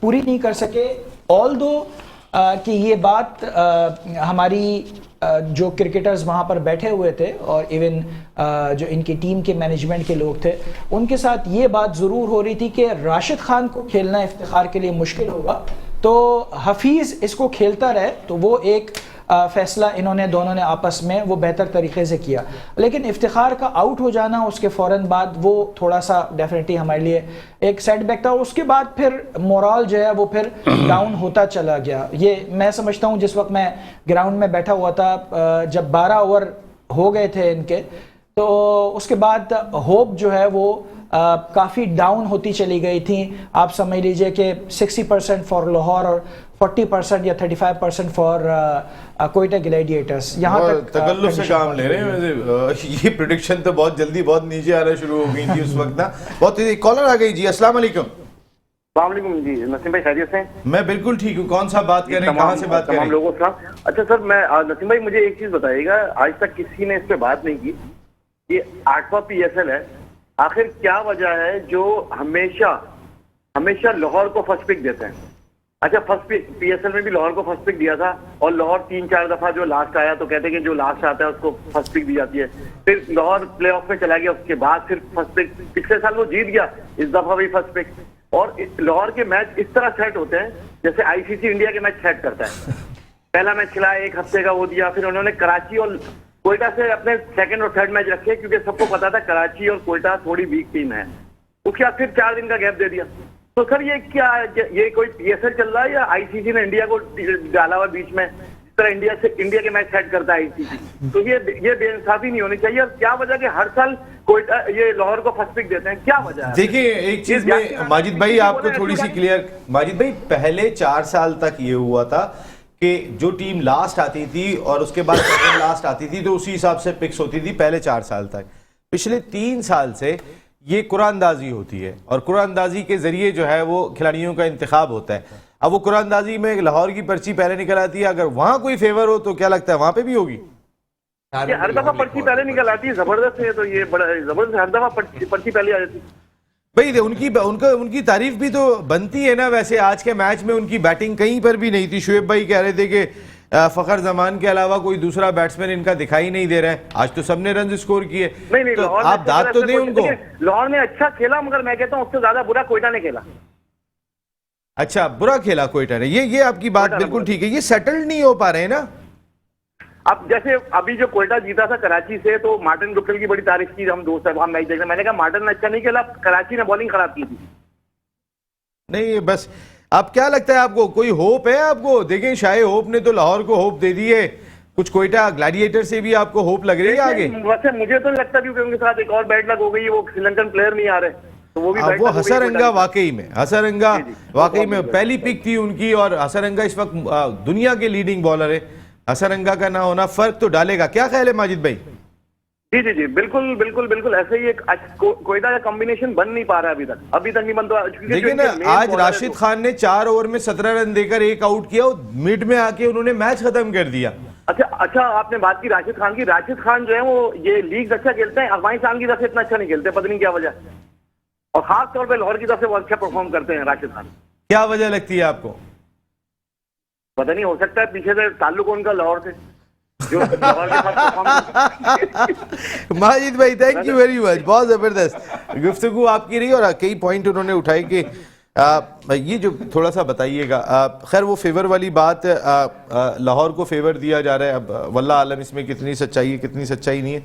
S6: पूरी नहीं कर सके, ऑल दो कि ये बात हमारी जो क्रिकेटर्स वहाँ पर बैठे हुए थे और इवन जो इनकी टीम के मैनेजमेंट के लोग थे, उनके साथ ये बात ज़रूर हो रही थी कि राशिद खान को खेलना इफ्तिखार के लिए मुश्किल होगा, तो हफीज़ इसको खेलता रहे। तो वो एक फैसला इन्होंने दोनों ने आपस में वो बेहतर तरीके से किया। लेकिन इफ्तिखार का आउट हो जाना उसके फ़ौरन बाद वो थोड़ा सा डेफिनेटली हमारे लिए एक सेटबैक था। उसके बाद फिर मोरल जो है वो फिर डाउन होता चला गया। ये मैं समझता हूँ, जिस वक्त मैं ग्राउंड में बैठा हुआ था, जब 12 ओवर हो गए थे इनके, तो उसके बाद होप जो है वो काफ़ी डाउन होती चली गई थी। आप समझ लीजिए कि 60% फॉर लाहौर और 40% या 35% फॉर कोयटा ग्लैडिएटर्स। यहाँ तक
S1: तकल्लुफ से काम ले रहे हैं। ये प्रेडिक्शन तो बहुत जल्दी बहुत नीचे आना शुरू हो गई थी उस वक्त ना। बहुत तेजी कॉलर आ गई जी। अस्सलाम वालेकुम।
S7: वालेकुम जी, नसीम भाई खैरियत से?
S1: मैं बिल्कुल ठीक हूँ। कौन सा बात करें, कहाँ से बात करें?
S7: तमाम लोगों का। अच्छा सर, मैं नसीम भाई मुझे एक चीज बताइएगा, आज तक किसी ने इस पे बात नहीं की, ये 8वां PSL है, आखिर क्या वजह है जो हमेशा हमेशा लाहौर को फर्स्ट पिक देते हैं? अच्छा, फर्स्ट पिक पीएसएल में भी लाहौर को फर्स्ट पिक दिया था और लाहौर 3-4 दफा जो लास्ट आया तो कहते हैं कि जो लास्ट आता है उसको फर्स्ट पिक दी जाती है। फिर लाहौर प्लेऑफ में चला गया, उसके बाद फिर फर्स्ट पिक, पिछले साल वो जीत गया, इस दफा भी फर्स्ट पिक। और लाहौर के मैच इस तरह सेट होते हैं जैसे आईसीसी इंडिया के मैच सेट करता है। पहला मैच खिलाया, 1 हफ्ते का वो दिया, फिर उन्होंने कराची और कोयटा से अपने सेकंड और थर्ड मैच रखे क्योंकि सबको पता था कराची और कोयटा थोड़ी वीक टीम है। उसके बाद फिर 4 दिन का गैप दे दिया। तो सर ये क्या, ये कोई पीएसएल चल रहा है या आईसीसी ने इंडिया को डाला हुआ बीच में, जिस तरह इंडिया के मैच सेट करता है आईसीसी? तो ये बेइंसाफी नहीं होनी चाहिए। और क्या वजह कि हर साल कोयटा ये लाहौर को फर्स्ट पिक देते हैं, क्या वजह है?
S1: देखिए एक चीज में माजिद भाई आपको थोड़ी सी क्लियर, माजिद भाई पहले 4 साल तक ये हुआ था कि जो टीम लास्ट आती थी और उसके बाद सेकंड लास्ट आती थी तो उसी हिसाब से पिक्स होती थी पहले 4 साल तक। पिछले 3 साल से ये कुरानंदाजी होती है और कुरानंदाजी के जरिए जो है वो खिलाड़ियों का इंतखाब होता है। अब वो कुरानंदाजी में लाहौर की पर्ची पहले निकल आती है, अगर वहां कोई फेवर हो तो क्या लगता है वहां पे भी होगी?
S7: ये हर दफा पर्ची पहले निकल आती है, जबरदस्त है। तो ये बड़ा जबरदस्त, हर दफा पर्ची पहले आ जाती है।
S1: भाई उनकी तारीफ भी तो बनती है ना। वैसे आज के मैच में उनकी बैटिंग कहीं पर भी नहीं थी। शुएब भाई कह रहे थे कि फखर जमान के अलावा कोई दूसरा बैट्समैन इनका दिखाई नहीं दे रहा है। आज तो सबने रन स्कोर किए।
S7: नहीं,
S1: तो आप दाद तो दें उनको।
S7: लाहौर ने अच्छा खेला, मगर मैं कहता हूँ उससे ज्यादा बुरा कोयटा ने खेला।
S1: अच्छा, बुरा खेला कोयटा ने, ये आपकी बात बिल्कुल ठीक है। ये सेटल्ड नहीं हो पा रहे हैं ना।
S7: अब जैसे अभी जो कोयटा जीता था कराची से, तो मार्टिन गुप्टिल की बड़ी तारीफ की हम दोस्त साहब, हम मैच देख रहे, मैंने कहा मार्टिन ने अच्छा नहीं खेला, कराची ने बॉलिंग खराब की थी।
S1: नहीं बस अब क्या लगता है आपको, कोई होप है आपको? देखें शाहे होप ने तो लाहौर को होप दे दी है, कुछ कोयटा ग्लैडिएटर से भी आपको होप लग रही है आगे?
S7: वैसे मुझे तो नहीं लगता क्योंकि उनके साथ एक और बैड लक हो गई, वो श्रीलंकन प्लेयर नहीं आ रहे, तो वो भी
S1: वो हसरंगा वाकई में, हसरंगा वाकई में पहली पिक थी उनकी। और हसरंगा इस वक्त दुनिया के लीडिंग बॉलर है। हसरंगा का ना होना फर्क तो डालेगा। क्या ख्याल है माजिद भाई?
S7: जी, बिल्कुल बिल्कुल बिल्कुल ऐसे ही एक कोयटा का कॉम्बिनेशन बन नहीं पा रहा है अभी तक नहीं बन रहा।
S1: देखिए ना, आज राशिद खान ने 4 ओवर में 17 रन देकर 1 आउट किया और मिड में आके उन्होंने मैच खत्म कर दिया।
S7: अच्छा, आपने बात की राशिद खान की। राशिद खान जो है वो ये लीग अच्छा खेलते हैं, अफगानिस्तान की तरफ से इतना अच्छा नहीं खेलते, पता नहीं क्या वजह, और खास तौर पर लाहौर की तरफ से वो अच्छा परफॉर्म करते हैं राशिद खान।
S1: क्या वजह लगती है आपको?
S7: पता नहीं, हो सकता है पीछे से ताल्लुक उनका लाहौर से, जो लाहौर के साथ
S1: माजिद भाई थैंक यू वेरी मच, बहुत जबरदस्त गुफ्तगू आपकी रही और कई पॉइंट उन्होंने उठाए कि ये जो थोड़ा सा बताइएगा। खैर वो फेवर वाली बात, लाहौर को फेवर दिया जा रहा है। अब वल्लाह आलम इसमें कितनी सच्चाई है कितनी सच्चाई नहीं है।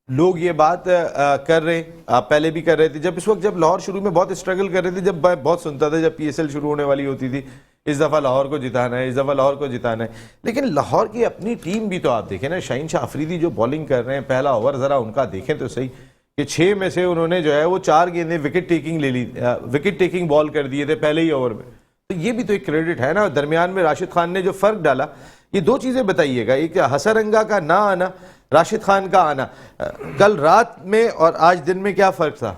S1: लोग ये बात कर रहे हैं, पहले भी कर रहे थे। जब लाहौर शुरू में बहुत स्ट्रगल कर रहे थे, जब मैं बहुत सुनता था जब पीएसएल शुरू होने वाली होती थी, इस दफ़ा लाहौर को जिताना है, इस दफ़ा लाहौर को जिताना है। लेकिन लाहौर की अपनी टीम भी तो आप देखें ना, शाहीन शाह अफरीदी जो बॉलिंग कर रहे हैं, पहला ओवर ज़रा उनका देखें तो सही कि 6 में से उन्होंने जो है वो 4 गेंदें विकेट टेकिंग ले ली, विकेट टेकिंग बॉल कर दिए थे पहले ही ओवर में। तो ये भी तो एक क्रेडिट है ना। दरमियान में राशिद खान ने जो फ़र्क डाला, ये 2 चीज़ें बताइएगा, एक हसरंगा का ना आना, राशिद खान का आना, कल रात में और आज दिन में क्या फ़र्क था?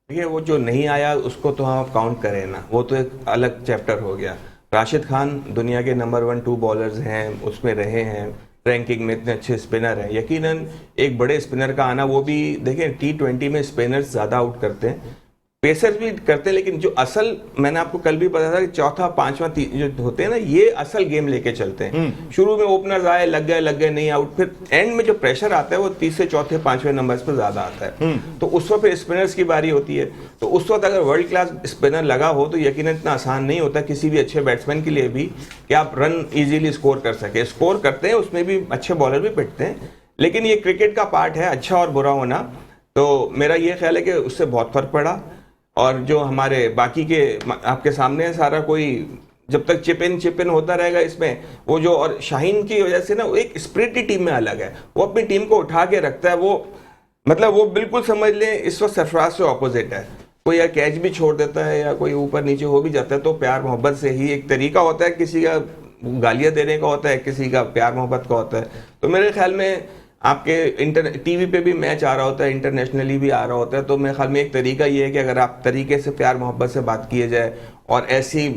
S3: देखिए वो जो नहीं आया उसको तो हम काउंट करें ना, वो तो एक अलग चैप्टर हो गया। राशिद खान दुनिया के नंबर 1-2 बॉलर्स हैं, उसमें रहे हैं, रैंकिंग में इतने अच्छे स्पिनर हैं। यकीनन एक बड़े स्पिनर का आना, वो भी देखें T20 में स्पिनर्स ज़्यादा आउट करते हैं, पेसर्स भी करते हैं, लेकिन जो असल, मैंने आपको कल भी बताया था कि चौथा पांचवा जो होते हैं ना, ये असल गेम लेके चलते हैं। शुरू में ओपनर्स आए, लग गए नहीं आउट, फिर एंड में जो प्रेशर आता है वो तीसरे चौथे पांचवें नंबर्स पर ज्यादा आता है। तो उस वक्त फिर स्पिनर्स की बारी होती है। तो उस वक्त अगर वर्ल्ड क्लास स्पिनर लगा हो तो यकीनन इतना आसान नहीं होता किसी भी अच्छे बैट्समैन के लिए भी कि आप रन इजीली स्कोर कर सके। स्कोर करते हैं, उसमें भी अच्छे बॉलर भी पिटते हैं, लेकिन ये क्रिकेट का पार्ट है, अच्छा और बुरा होना। तो मेरा ये ख्याल है कि उससे बहुत फर्क पड़ा। और जो हमारे बाकी के आपके सामने है सारा, कोई जब तक चिप इन होता रहेगा इसमें, वो जो, और शाहीन की वजह से ना वो एक स्प्रिट ही टीम में अलग है, वो अपनी टीम को उठा के रखता है। वो मतलब वो बिल्कुल समझ लें इस वक्त सरफराज से ऑपोजिट है। कोई या कैच भी छोड़ देता है या कोई ऊपर नीचे हो भी जाता है तो प्यार मोहब्बत से ही, एक तरीका होता है, किसी का गालियाँ देने का होता है, किसी का प्यार मोहब्बत का होता है। तो मेरे ख्याल में आपके टीवी पे भी मैच आ रहा होता है, इंटरनेशनली भी आ रहा होता है, तो मेरे ख्याल में एक तरीका ये है कि अगर आप तरीके से प्यार मोहब्बत से बात किए जाए, और ऐसी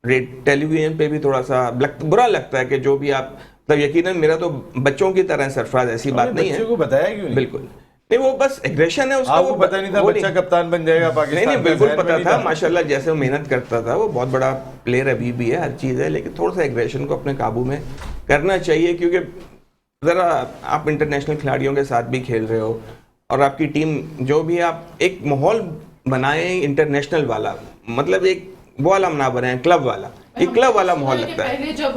S3: टेलीविजन पे भी थोड़ा सा बुरा लगता है कि जो भी आप, मतलब यकीनन मेरा तो बच्चों की तरह सरफराज, ऐसी बात नहीं है,
S1: को बताया क्यों नहीं?
S3: बिल्कुल नहीं, वो बस एग्रेशन है उसका।
S1: आपको
S3: वो
S1: पता नहीं था
S3: वो
S1: बच्चा कप्तान बन जाएगा पाकिस्तान
S3: नहीं
S1: का,
S3: बिल्कुल
S1: जहन में
S3: पता
S1: नहीं
S3: था माशाल्लाह, जैसे वो मेहनत करता था, वो बहुत बड़ा प्लेयर अभी भी है, हर चीज़ है, लेकिन थोड़ा सा एग्रेशन को अपने काबू में करना चाहिए, क्योंकि ज़रा आप इंटरनेशनल खिलाड़ियों के साथ भी खेल रहे हो और आपकी टीम जो भी, आप एक माहौल बनाए इंटरनेशनल वाला, मतलब एक वो वाला ना बनाए क्लब वाला, एक क्लब वाला माहौल लगता है।
S5: पहले जब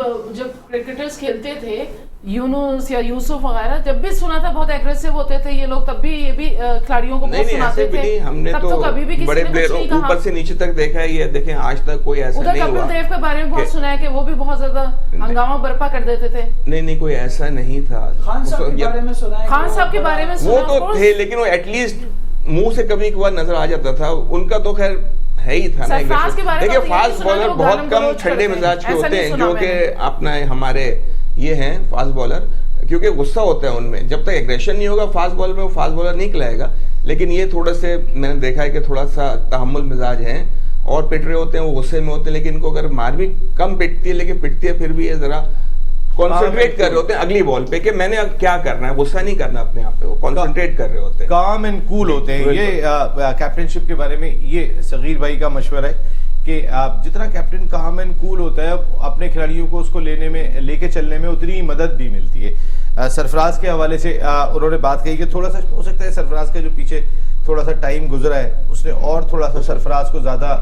S5: क्रिकेटर्स खेलते थे, यूनुस या यूसुफ वगैरह, जब भी सुना था बहुत एग्रेसिव होते थे ये लोग, तब भी ये भी खिलाड़ियों को बहुत सुनाते थे।
S3: नहीं, हमने
S5: तब
S3: तो
S5: कभी भी किसी
S3: बड़े
S5: ने कुछ
S3: प्लेयरों
S5: नहीं कहा।
S3: ऊपर से नीचे तक देखा है, ये देखें आज तक कोई ऐसा
S5: उधर
S3: नहीं
S5: कपिल
S3: हुआ।
S5: देव के बारे में बहुत सुना है कि वो भी बहुत ज्यादा हंगामा बर्पा कर देते थे।
S3: नहीं, कोई ऐसा नहीं था।
S6: खान साहब के बारे में सुना है,
S5: खान साहब के बारे में
S3: वो
S5: सुना,
S3: तो
S5: of course।
S3: थे, लेकिन वो एटलीस्ट मुंह से कभी कभार नजर आ जाता था, उनका तो खैर है ही था ना।
S5: सरफराज के बारे में
S3: देखिए
S5: तो ये
S3: फास्ट
S5: सुना कि
S3: बॉलर
S5: वो
S3: बहुत
S5: गालम
S3: कम
S5: गलौज
S3: ठंडे
S5: करते हैं,
S3: मिजाज के
S5: ऐसा
S3: होते
S5: नहीं
S3: हैं,
S5: सुना
S3: जो कि
S5: मैंने।
S3: अपना हमारे ये हैं फास्ट बॉलर, क्योंकि गुस्सा होता है उनमें, जब तक एग्रेशन नहीं होगा फास्ट बॉलर में, वो फास्ट बॉलर नहीं खिलाएगा। लेकिन ये थोड़े से मैंने देखा है कि थोड़ा सा तहम्मुल मिजाज हैं और पिट रहे होते हैं, वो गुस्से में होते हैं, लेकिन इनको अगर मार भी कम पिटती है, लेकिन पिटती है फिर भी ये जरा कॉन्सेंट्रेट कर रहे होते हैं अगली बॉल पे कि मैंने अब क्या करना है, गुस्सा नहीं करना अपने आप पे, वो कॉन्सेंट्रेट कर रहे होते हैं,
S1: काम एंड कूल होते हैं। ये कैप्टनशिप के बारे में ये सगीर भाई का मशवरा है कि आप जितना कैप्टन काम एंड कूल होता है, अपने खिलाड़ियों को उसको लेके चलने में उतनी ही मदद भी मिलती है। सरफराज के हवाले से उन्होंने बात कही कि थोड़ा सा हो सकता है सरफराज का जो पीछे थोड़ा सा टाइम गुजरा है, उसने और थोड़ा सा सरफराज को ज़्यादा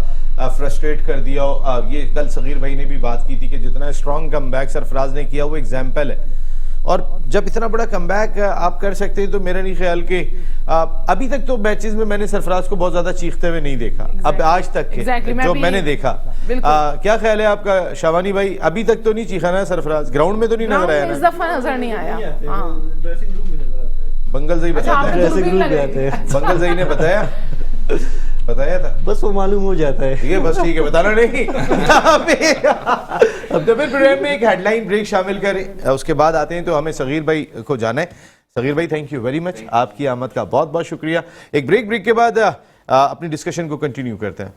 S1: फ्रस्ट्रेट कर दिया। ये कल सगीर भाई ने भी बात की थी कि जितना स्ट्रॉन्ग कमबैक सरफराज ने किया वो एग्जाम्पल है, और जब इतना बड़ा कमबैक आप कर सकते हैं तो मेरा नहीं ख्याल कि अभी तक तो मैचेस में मैंने सरफराज को बहुत ज्यादा चीखते हुए नहीं देखा। अब आज तक के जो मैंने देखा, क्या ख्याल है आपका शाबानी भाई? अभी तक तो नहीं चीखा ना सरफराज, ग्राउंड में तो नहीं नजर आया
S5: इस
S1: ना?
S5: दफा नजर नहीं आया। हाँ।
S4: ड्रेसिंग रूम में नजर आता है।
S1: बंगल सही
S5: अच्छा,
S1: बताया
S5: आपको
S1: था,
S5: दूरबीन लग गई।
S1: बंगल सही ने बताया था,
S4: बस वो मालूम हो जाता है।
S1: ये बस ठीक है, बताना नहीं। अब तो फिर प्रोग्राम में एक हेडलाइन ब्रेक शामिल करें, उसके बाद आते हैं तो हमें सगीर भाई को जाना है। सगीर भाई थैंक यू वेरी मच, आपकी आमद का बहुत बहुत शुक्रिया। एक ब्रेक के बाद अपनी डिस्कशन को कंटिन्यू करते हैं।